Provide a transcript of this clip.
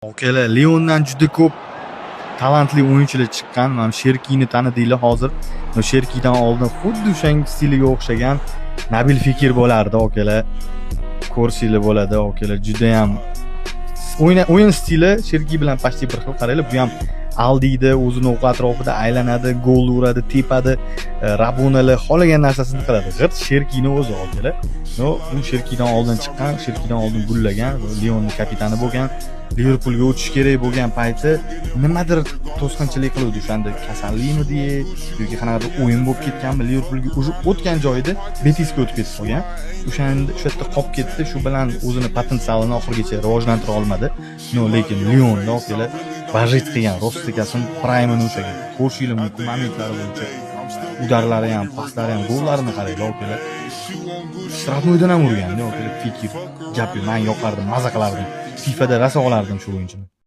Okalar, Leondan juda ko'p talantli o'yinchilar chiqqan. Mana Sherkini tanidinglar hozir. Sherkidan oldin xuddi o'shangi stiliga o'xshagan Nabil Fekir bo'lardi, okalar. Ko'rsinglar bo'ladi, okalar. Juda ham o'yin stili Sherki bilan почти bir xil. Qaranglar, bu ham aldiydi, o'zini o'q atrofida aylanadi, gol uradi, tepadi, rabunalar xohlagan narsasini qiladi. G'irt Sherkini o'zi, okalar. U Sherkidan oldin chiqqan, Sherkidan oldin gullagan, Leonning kapitani bo'lgan. Liverpoolga o'tish kerak bo'lgan payti nimadir to'sqinchilik qiluvdi. O'shanda kasallikmi deya yoki qanaqadir o'yin bo'lib ketganmi, Liverpoolga o'sha o'tgan joyida Betisga o'tib ketib qolgan. O'shanda shu yerda qolib ketdi. Shu bilan o'zini potensialini oxirigacha rivojlantira olmadi. Lekin Leonda okalar vajit qilgan, Rostikasin prime'ini o'shaga. Ko'rishinglar mumkin momentlari bo'yicha. Udarlari ham, paslari ham, gollarini qaranglar, okalar. Shtrafnoydan ham urgan, okalar. Fikir, gapi men yoqardim, maza qilardim. FIFAda rosa olardim shu o'yinchini.